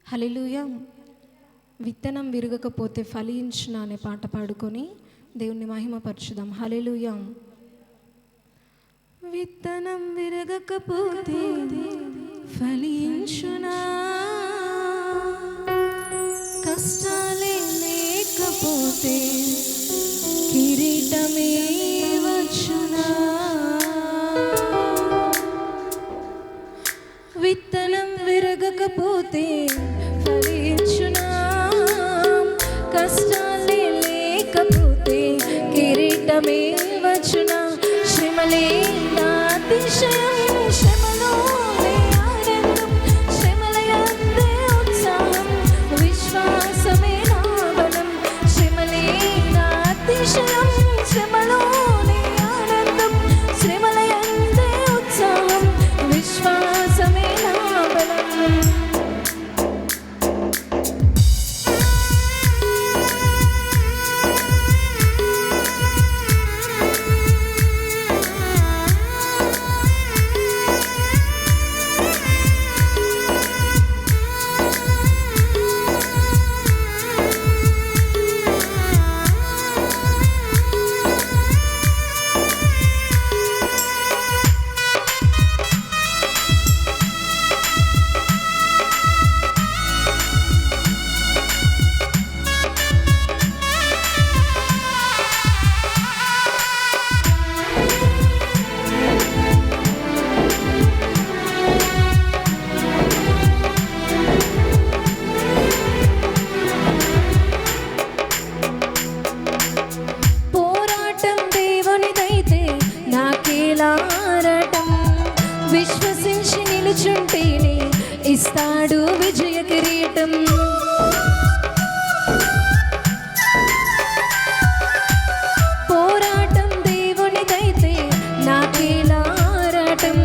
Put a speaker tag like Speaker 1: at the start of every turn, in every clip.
Speaker 1: హల్లెలూయా. విత్తనం విరగకపోతే ఫలించునా అనే పాట పాడుకొని దేవుణ్ణి మహిమపరచుదాం. హల్లెలూయా. విత్తనం విరగకపోతే ఫలించునా, కష్టాలే లేకపోతే కిరీటమే వచ్చునా. విత్తనం విరగకపోతే ఫలించునా, కష్టాలే లేకపోతే కిరీటమే వచ్చునా. శ్రమలే నా అతిశయం, శ్రమలోనే ఆనందం, శ్రమలయందే ఉత్సాహం, విశ్వాసమే నా బలం. శ్రమలే నా అతిశయం, శ్రమలోనే ఆనందం, శ్రమలయందే ఉత్సాహం, విశ్వాసమే నా బలం. విశ్వసించి నిలుచుంటేనే ఇస్తాడు విజయ కిరీటం. పోరాటం దేవునిదైతే నాకేలా ఆరాటం,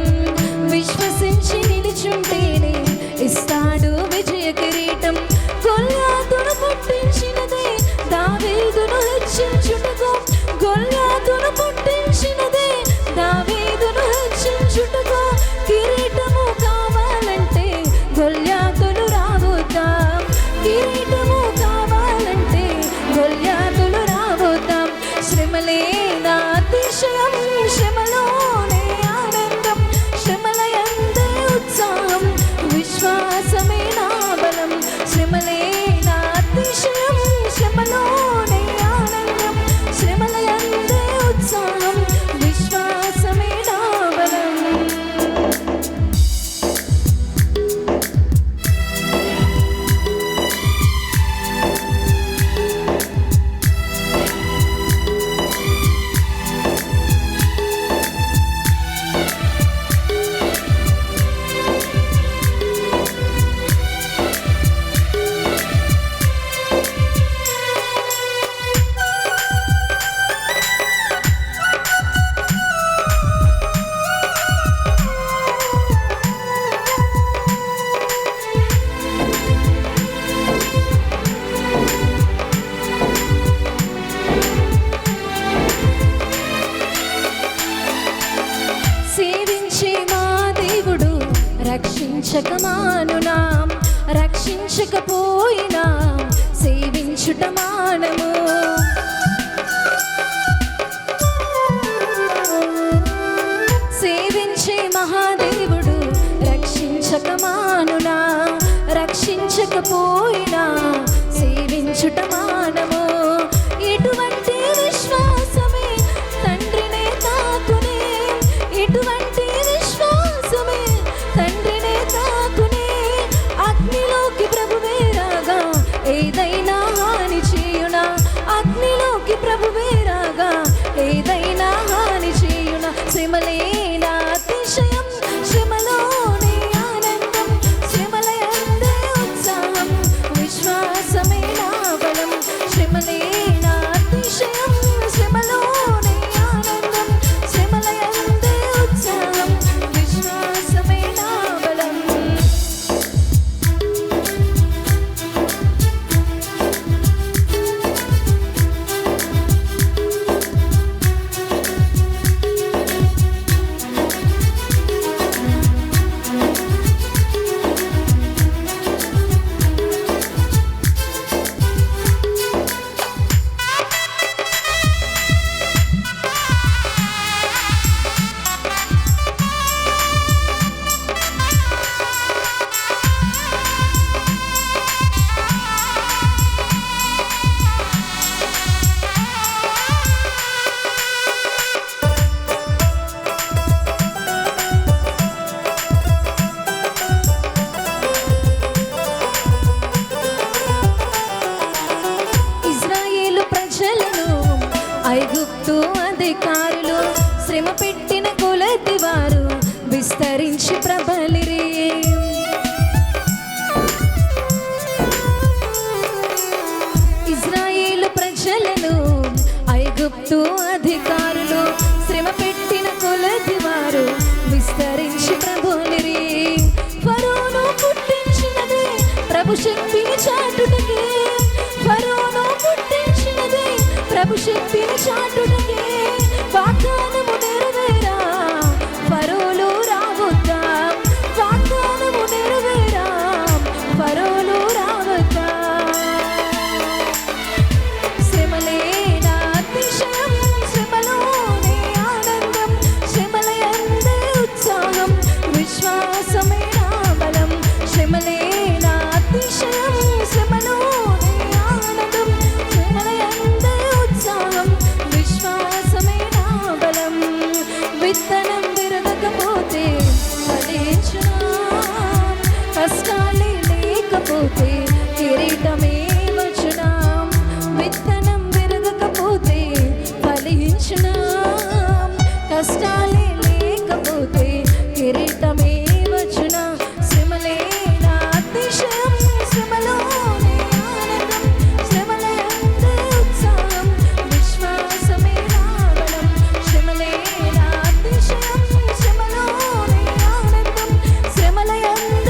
Speaker 1: విశ్వసించి నిలుచుంటేనే ఇస్తాడు విజయ కిరీటం. గొల్యాతును పుట్టించినదే దావీదును హెచ్చించుటకు, గొల్యాతును పుట్టించినదే దావీదును హెచ్చించుటకు. కిరీటము కావాలంటే గొల్యాతులు రాబోతాం, కిరీటము కావాలంటే గొల్యాతులు రాబోతాం. శ్రమలే నా అతిశయం, శ్రమలోనే ఆనందం, శ్రమలయందే ఉత్సాహం, విశ్వాసమే నా బలం. శ్రమలే నా అతిశయం, శ్రమలోనే ఆనందం, శ్రమలయందే ఉత్సాహం, విశ్వాసమే నా బలం. రక్షించకమానునా, రక్షించకపోయినా సేవించుట మానము. సేవించే మహాదేవుడు రక్షించకమానునా, రక్షించకపోయినా సేవించుట మానము. ఎటువంటి విశ్వాసమే తండ్రినే తాకునే, ఎటువంటి విశ్వాసమే తండ్రినే తాకునే. అగ్నిలోకి ప్రభువే రాగా ఏదైనా హాని చేయునా, అగ్నిలోకి ప్రభువే రాగా ఏదైనా హాని చేయునా. శ్రమలే నా అతిశయం, శ్రమలోనే ఆనందం, శ్రమలయందే ఉత్సాహం, విశ్వాసమే నా బలం. శ్రమలే అధికారులు శ్రమ పెట్టిన కొలది వారు విస్తరించి ప్రబలిరి. ఇజ్రాయేలు ప్రజలను ఐగుప్తు అధికారులు శ్రమ పెట్టిన కొలది వారు విస్తరించి ప్రబలిరి. ఫరోను పుట్టించినదే ప్రభు శక్తిని చాటుటకే, ఫరోను పుట్టించినదే ప్రభు శక్తిని చాటుటకే. వాగ్దానము నెరవేరా ఫరోలు రావద్దా, వాగ్దానము నెరవేరా ఫరోలు రావద్దా. శ్రమలే నా అతిశయం, శ్రమలోనే ఆనందం, శ్రమలయందే ఉత్సాహం, విశ్వాసమే నా బలం. శ్రమలే నా అతిశయం, శ్రమలోనే ఆనందం, శ్రమలయందే ఉత్సాహం, విశ్వాసమే నా బలం. విత్తనం విరగకపోతే ఫలించునా, కష్టాలే లేకపోతే కిరీటమే వచ్చునా. విత్తనం విరగకపోతే ఫలించునా, కష్టాలే లేకపోతే కిరీటమే వచ్చునా. శ్రమలే నా అతిశయం, శ్రమలోనే ఆనందం, శ్రమలయందే ఉత్సాహం, విశ్వాసమే నా బలం. శ్రమలే నా అతిశయం, శ్రమలోనే ఆనందం, శ్రమలయందే